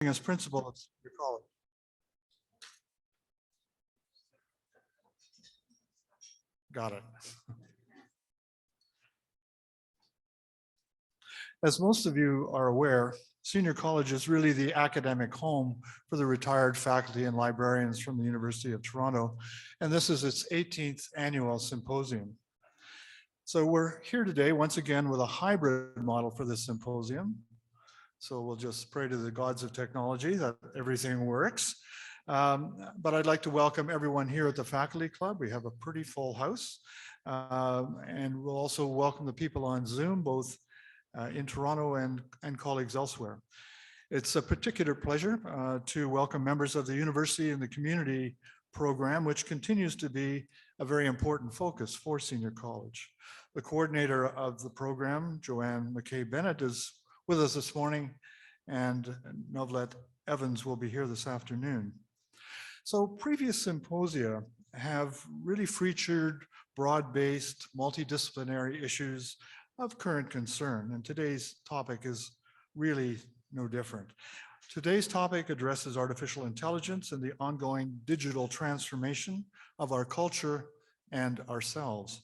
as principal at Senior College. Got it. As most of you are aware, Senior College is really the academic home for the retired faculty and librarians from the University of Toronto, and this is its 18th annual symposium. So we're here today once again with a hybrid model for this symposium. So we'll just pray to the gods of technology that everything works. But I'd like to welcome everyone here at the Faculty Club. We have a pretty full house. And we'll also welcome the people on Zoom, both in Toronto and colleagues elsewhere. It's a particular pleasure to welcome members of the University and the Community program, which continues to be a very important focus for Senior College. The coordinator of the program, Joanne McKay-Bennett, is with us this morning, and Novlet Evans will be here this afternoon. So previous symposia have really featured broad-based, multidisciplinary issues of current concern, and today's topic is really no different. Today's topic addresses artificial intelligence and the ongoing digital transformation of our culture and ourselves.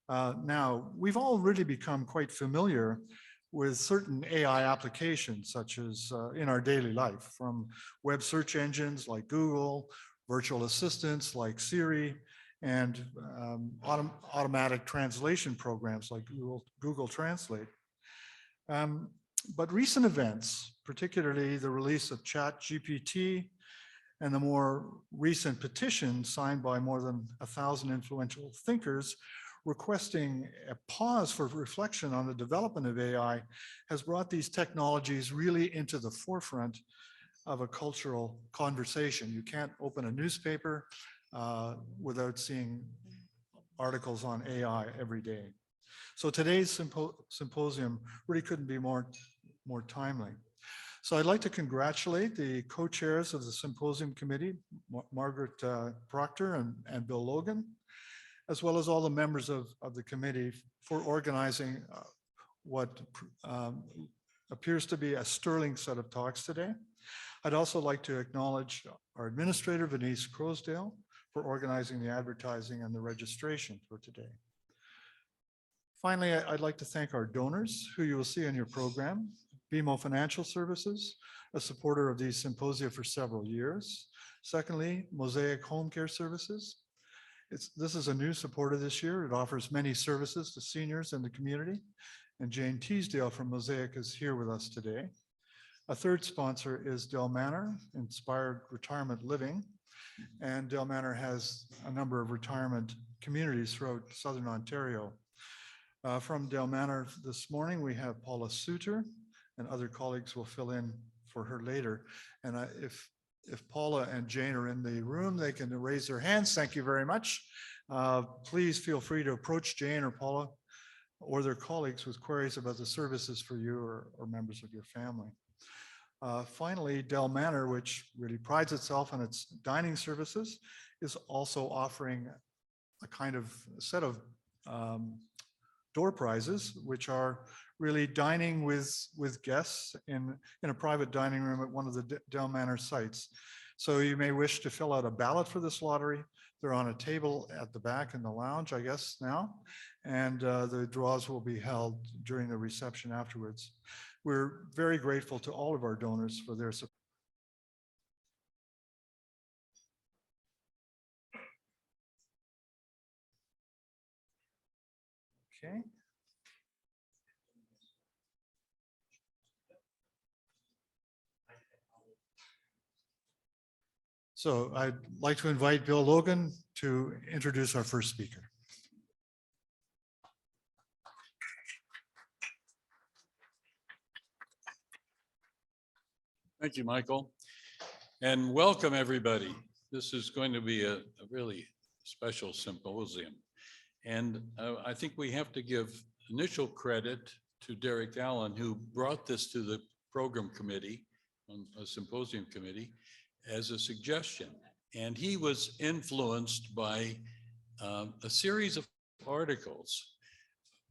Now, we've all really become quite familiar with certain AI applications, such as in our daily life, from web search engines like Google, virtual assistants like Siri, and automatic translation programs like Google Translate. But recent events, particularly the release of ChatGPT and the more recent petition signed by more than 1,000 influential thinkers requesting a pause for reflection on the development of AI, has brought these technologies really into the forefront of a cultural conversation. You can't open a newspaper without seeing articles on AI every day. So today's symposium really couldn't be more timely. So I'd like to congratulate the co-chairs of the symposium committee, Margaret Proctor and Bill Logan, as well as all the members of the committee for organizing what appears to be a sterling set of talks today. I'd also like to acknowledge our administrator, Venice Crosdale, for organizing the advertising and the registration for today. Finally, I'd like to thank our donors, who you will see in your program. BMO Financial Services, a supporter of these symposia for several years. Secondly, Mosaic Home Care Services. This is a new supporter this year. It offers many services to seniors in the community. And Jane Teasdale from Mosaic is here with us today. A third sponsor is Del Manor, Inspired Retirement Living. And Del Manor has a number of retirement communities throughout Southern Ontario. From Del Manor this morning, we have Paula Suter, and other colleagues will fill in for her later. And if Paula and Jane are in the room, they can raise their hands. Thank you very much. Please feel free to approach Jane or Paula or their colleagues with queries about the services for you or members of your family. Finally, Del Manor, which really prides itself on its dining services, is also offering a kind of set of door prizes, which are really dining with guests in a private dining room at one of the Del Manor sites. So you may wish to fill out a ballot for this lottery. They're on a table at the back in the lounge, I guess now, and the draws will be held during the reception afterwards. We're very grateful to all of our donors for their support. Okay. So I'd like to invite Bill Logan to introduce our first speaker. Thank you, Michael. And welcome, everybody. This is going to be a really special symposium. And I think we have to give initial credit to Derek Allen, who brought this to the program committee, a symposium committee, as a suggestion. And he was influenced by a series of articles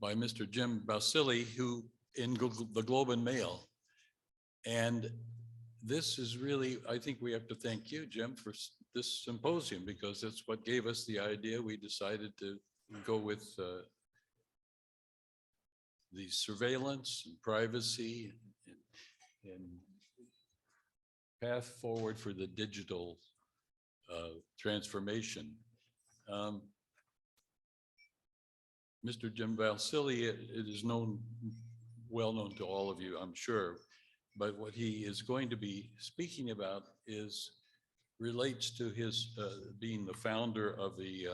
by Mr. Jim Balsillie, who in the Globe and Mail. And this is really, I think we have to thank you, Jim, for this symposium, because that's what gave us the idea. We decided to go with the surveillance and privacy and path forward for the digital transformation. Mr. Jim Balsillie, it is well known to all of you, I'm sure, but what he is going to be speaking about relates to his being the founder of the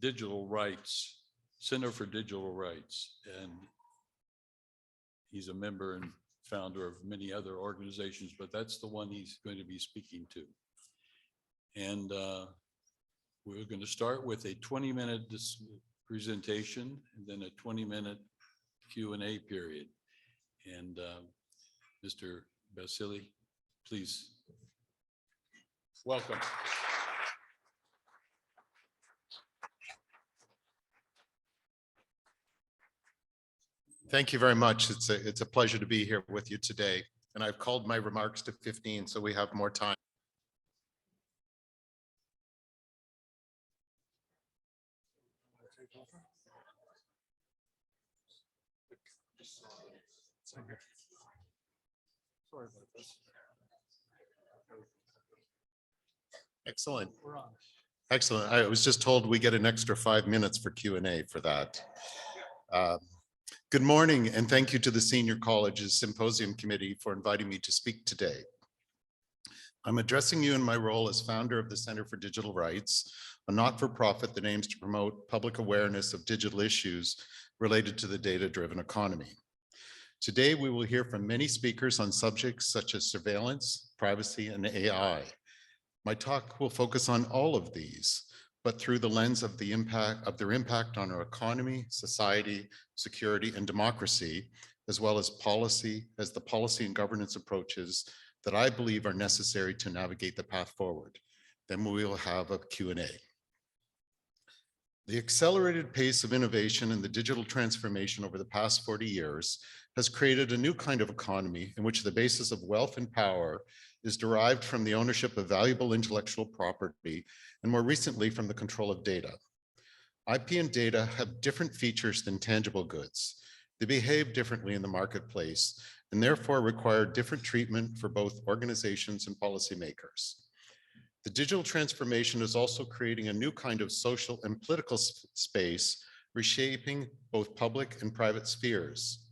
Digital Rights, Center for Digital Rights, and he's a member and founder of many other organizations, but that's the one he's going to be speaking to. And we're going to start with a 20-minute presentation and then a 20-minute Q&A period. And Mr. Balsillie, please. Welcome. Thank you very much. It's a pleasure to be here with you today. And I've called my remarks to 15, so we have more time. Sorry about this. Excellent. We're on. Excellent. I was just told we get an extra 5 minutes for Q&A for that. Good morning, and thank you to the Senior College's Symposium Committee for inviting me to speak today. I'm addressing you in my role as founder of the Center for Digital Rights, a not-for-profit that aims to promote public awareness of digital issues related to the data-driven economy. Today, we will hear from many speakers on subjects such as surveillance, privacy, and AI. My talk will focus on all of these, but through the lens of their impact on our economy, society, security, and democracy, as well as the policy and governance approaches that I believe are necessary to navigate the path forward. Then we will have a Q&A. The accelerated pace of innovation and the digital transformation over the past 40 years has created a new kind of economy in which the basis of wealth and power is derived from the ownership of valuable intellectual property, and more recently from the control of data. IP and data have different features than tangible goods. They behave differently in the marketplace and therefore require different treatment for both organizations and policymakers. The digital transformation is also creating a new kind of social and political space, reshaping both public and private spheres.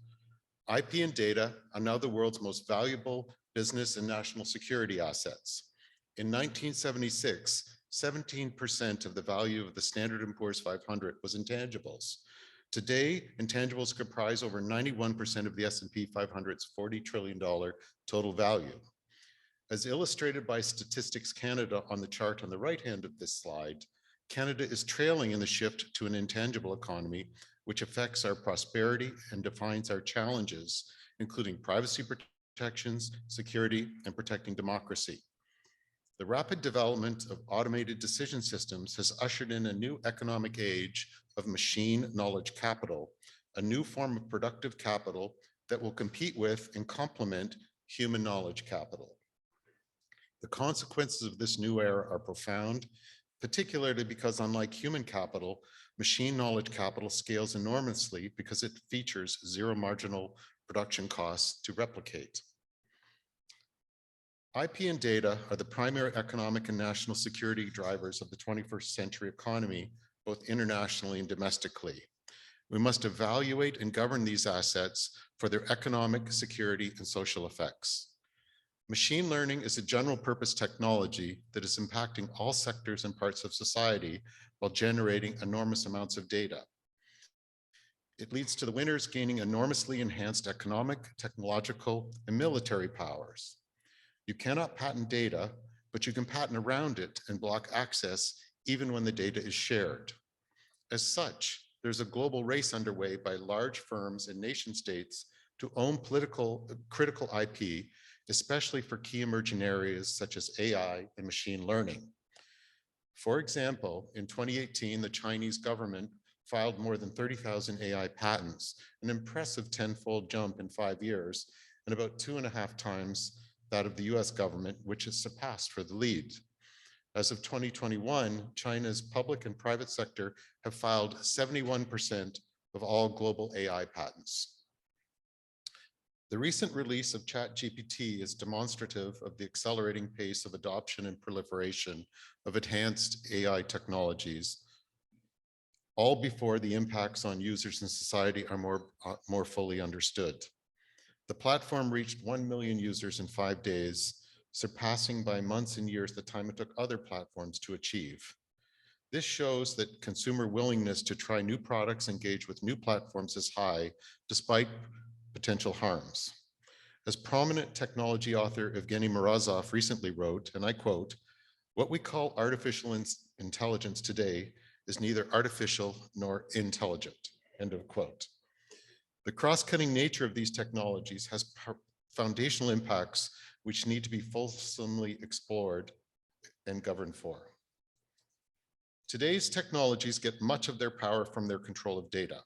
IP and data are now the world's most valuable business and national security assets. In 1976, 17% of the value of the Standard & Poor's 500 was intangibles. Today, intangibles comprise over 91% of the S&P 500's $40 trillion total value. As illustrated by Statistics Canada on the chart on the right hand of this slide, Canada is trailing in the shift to an intangible economy, which affects our prosperity and defines our challenges, including privacy protections, security, and protecting democracy. The rapid development of automated decision systems has ushered in a new economic age of machine knowledge capital, a new form of productive capital that will compete with and complement human knowledge capital. The consequences of this new era are profound, particularly because unlike human capital, machine knowledge capital scales enormously because it features zero marginal production costs to replicate. IP and data are the primary economic and national security drivers of the 21st century economy, both internationally and domestically. We must evaluate and govern these assets for their economic, security, and social effects. Machine learning is a general purpose technology that is impacting all sectors and parts of society while generating enormous amounts of data. It leads to the winners gaining enormously enhanced economic, technological, and military powers. You cannot patent data, but you can patent around it and block access even when the data is shared. As such, there's a global race underway by large firms and nation states to own critical IP, especially for key emerging areas such as AI and machine learning. For example, in 2018, the Chinese government filed more than 30,000 AI patents, an impressive 10-fold jump in 5 years, and about 2.5 times that of the US government, which is surpassed for the lead. As of 2021, China's public and private sector have filed 71% of all global AI patents. The recent release of ChatGPT is demonstrative of the accelerating pace of adoption and proliferation of enhanced AI technologies, all before the impacts on users and society are more fully understood. The platform reached 1 million users in 5 days, surpassing by months and years the time it took other platforms to achieve. This shows that consumer willingness to try new products, engage with new platforms is high, despite potential harms. As prominent technology author Evgeny Morozov recently wrote, and I quote, "What we call artificial intelligence today is neither artificial nor intelligent," end of quote. The cross-cutting nature of these technologies has foundational impacts which need to be fulsomely explored and governed for. Today's technologies get much of their power from their control of data.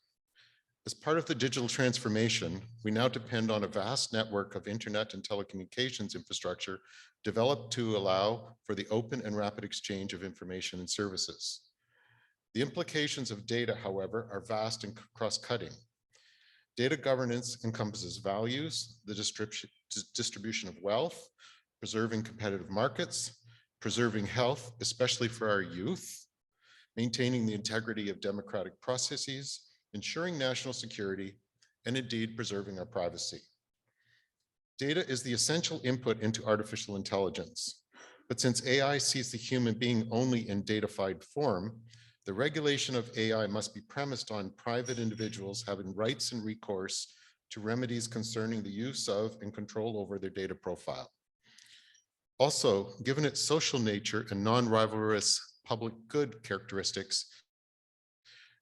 As part of the digital transformation, we now depend on a vast network of internet and telecommunications infrastructure developed to allow for the open and rapid exchange of information and services. The implications of data, however, are vast and cross-cutting. Data governance encompasses values, the distribution of wealth, preserving competitive markets, preserving health, especially for our youth, maintaining the integrity of democratic processes, ensuring national security, and indeed preserving our privacy. Data is the essential input into artificial intelligence, but since AI sees the human being only in datafied form, the regulation of AI must be premised on private individuals having rights and recourse to remedies concerning the use of and control over their data profile. Also, given its social nature and non-rivalrous public good characteristics,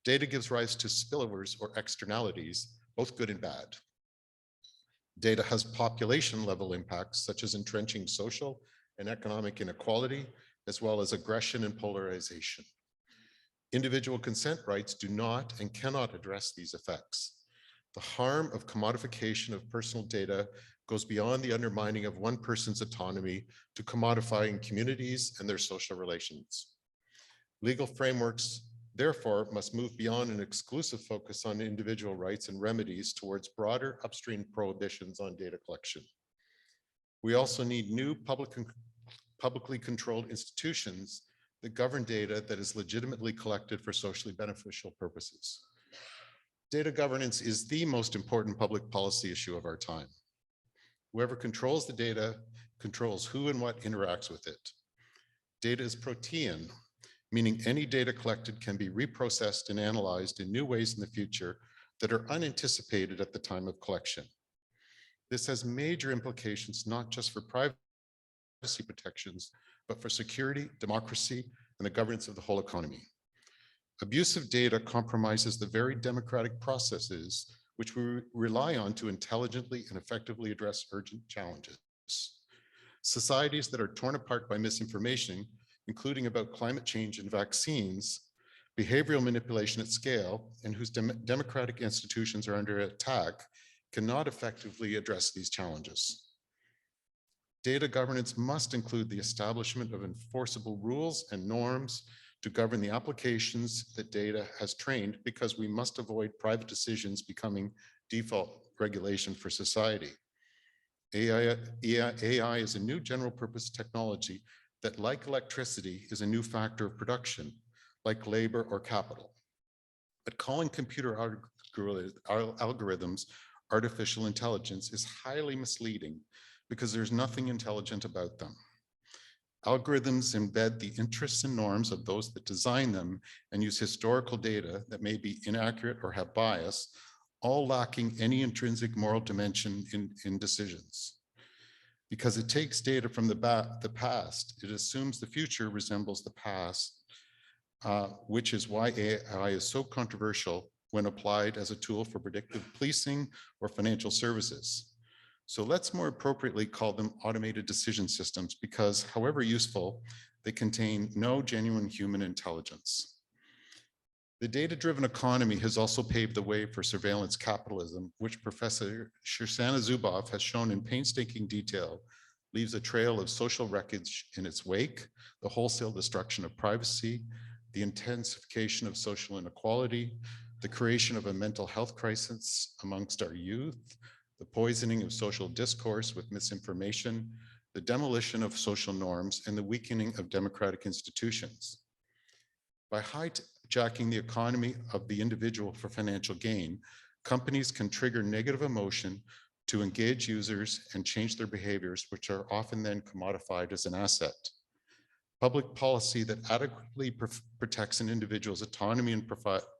data gives rise to spillovers or externalities, both good and bad. Data has population level impacts such as entrenching social and economic inequality, as well as aggression and polarization. Individual consent rights do not and cannot address these effects. The harm of commodification of personal data goes beyond the undermining of one person's autonomy to commodifying communities and their social relations. Legal frameworks, therefore, must move beyond an exclusive focus on individual rights and remedies towards broader upstream prohibitions on data collection. We also need new publicly controlled institutions that govern data that is legitimately collected for socially beneficial purposes. Data governance is the most important public policy issue of our time. Whoever controls the data controls who and what interacts with it. Data is protean, meaning any data collected can be reprocessed and analyzed in new ways in the future that are unanticipated at the time of collection. This has major implications, not just for privacy protections, but for security, democracy, and the governance of the whole economy. Abusive data compromises the very democratic processes which we rely on to intelligently and effectively address urgent challenges. Societies that are torn apart by misinformation, including about climate change and vaccines, behavioral manipulation at scale, and whose democratic institutions are under attack, cannot effectively address these challenges. Data governance must include the establishment of enforceable rules and norms to govern the applications that data has trained, because we must avoid private decisions becoming default regulation for society. AI is a new general purpose technology that, like electricity, is a new factor of production, like labor or capital. But calling computer algorithms artificial intelligence is highly misleading because there's nothing intelligent about them. Algorithms embed the interests and norms of those that design them and use historical data that may be inaccurate or have bias, all lacking any intrinsic moral dimension in decisions. Because it takes data from the past, it assumes the future resembles the past, which is why AI is so controversial when applied as a tool for predictive policing or financial services. So let's more appropriately call them automated decision systems, because however useful, they contain no genuine human intelligence. The data-driven economy has also paved the way for surveillance capitalism, which Professor Shoshana Zuboff has shown in painstaking detail leaves a trail of social wreckage in its wake, the wholesale destruction of privacy, the intensification of social inequality, the creation of a mental health crisis amongst our youth, the poisoning of social discourse with misinformation, the demolition of social norms, and the weakening of democratic institutions. By hijacking the economy of the individual for financial gain, companies can trigger negative emotion to engage users and change their behaviors, which are often then commodified as an asset. Public policy that adequately protects an individual's autonomy and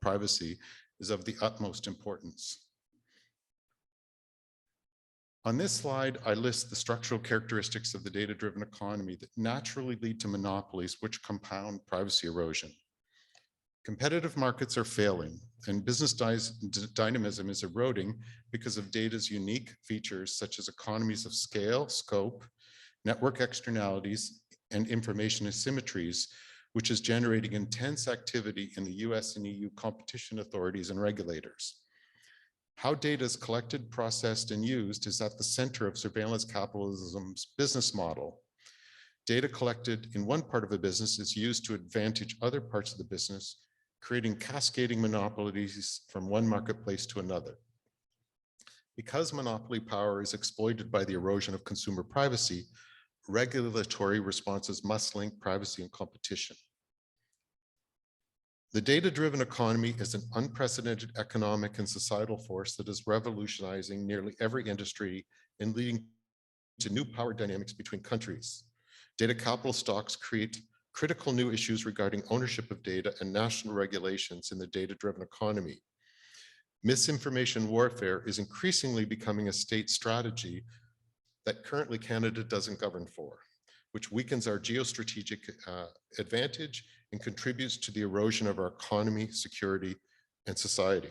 privacy is of the utmost importance. On this slide, I list the structural characteristics of the data-driven economy that naturally lead to monopolies which compound privacy erosion. Competitive markets are failing, and business dynamism is eroding because of data's unique features such as economies of scale, scope, network externalities, and information asymmetries, which is generating intense activity in the US and EU competition authorities and regulators. How data is collected, processed, and used is at the center of surveillance capitalism's business model. Data collected in one part of a business is used to advantage other parts of the business, creating cascading monopolies from one marketplace to another. Because monopoly power is exploited by the erosion of consumer privacy, regulatory responses must link privacy and competition. The data-driven economy is an unprecedented economic and societal force that is revolutionizing nearly every industry and leading to new power dynamics between countries. Data capital stocks create critical new issues regarding ownership of data and national regulations in the data-driven economy. Misinformation warfare is increasingly becoming a state strategy that currently Canada doesn't govern for, which weakens our geostrategic advantage and contributes to the erosion of our economy, security, and society.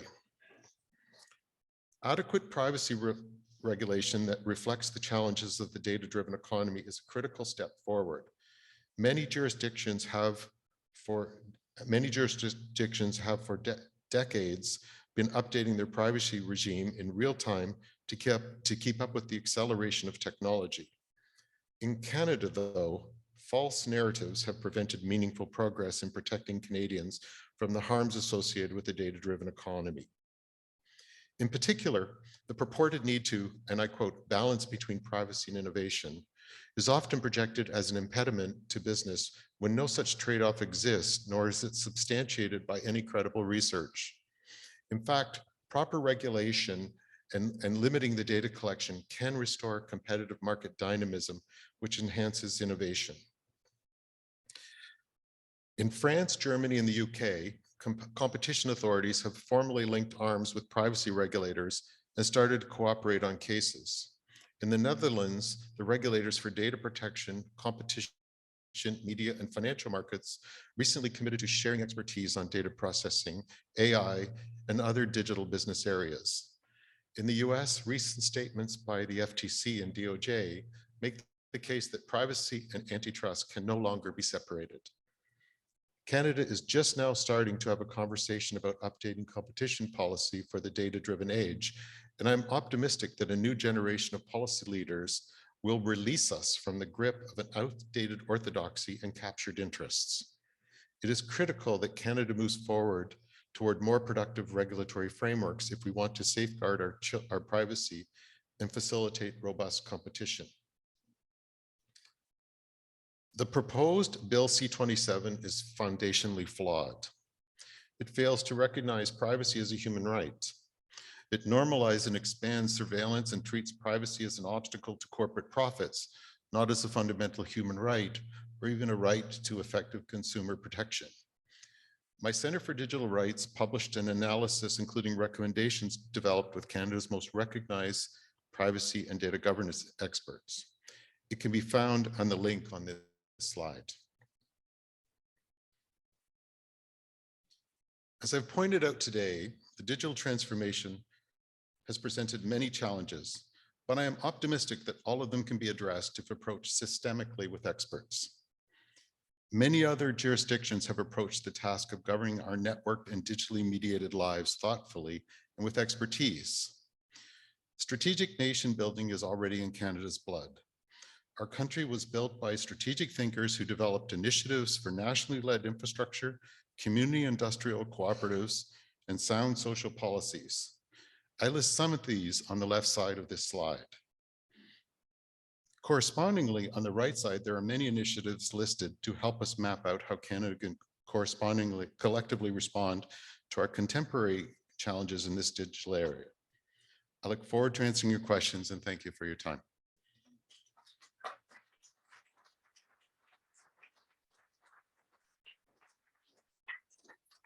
Adequate privacy regulation that reflects the challenges of the data-driven economy is a critical step forward. Many jurisdictions have for decades been updating their privacy regime in real time to keep up with the acceleration of technology. In Canada, though, false narratives have prevented meaningful progress in protecting Canadians from the harms associated with the data-driven economy. In particular, the purported need to, and I quote, balance between privacy and innovation is often projected as an impediment to business when no such trade-off exists, nor is it substantiated by any credible research. In fact, proper regulation and limiting the data collection can restore competitive market dynamism, which enhances innovation. In France, Germany, and the UK, competition authorities have formally linked arms with privacy regulators and started to cooperate on cases. In the Netherlands, the regulators for data protection, competition, media, and financial markets recently committed to sharing expertise on data processing, AI, and other digital business areas. In the US, recent statements by the FTC and DOJ make the case that privacy and antitrust can no longer be separated. Canada is just now starting to have a conversation about updating competition policy for the data-driven age, and I'm optimistic that a new generation of policy leaders will release us from the grip of an outdated orthodoxy and captured interests. It is critical that Canada moves forward toward more productive regulatory frameworks if we want to safeguard our privacy and facilitate robust competition. The proposed Bill C-27 is foundationally flawed. It fails to recognize privacy as a human right. It normalizes and expands surveillance and treats privacy as an obstacle to corporate profits, not as a fundamental human right, or even a right to effective consumer protection. My Center for Digital Rights published an analysis including recommendations developed with Canada's most recognized privacy and data governance experts. It can be found on the link on this slide. As I've pointed out today, the digital transformation has presented many challenges, but I am optimistic that all of them can be addressed if approached systemically with experts. Many other jurisdictions have approached the task of governing our networked and digitally mediated lives thoughtfully and with expertise. Strategic nation building is already in Canada's blood. Our country was built by strategic thinkers who developed initiatives for nationally led infrastructure, community industrial cooperatives, and sound social policies. I list some of these on the left side of this slide. Correspondingly, on the right side, there are many initiatives listed to help us map out how Canada can correspondingly collectively respond to our contemporary challenges in this digital area. I look forward to answering your questions and thank you for your time.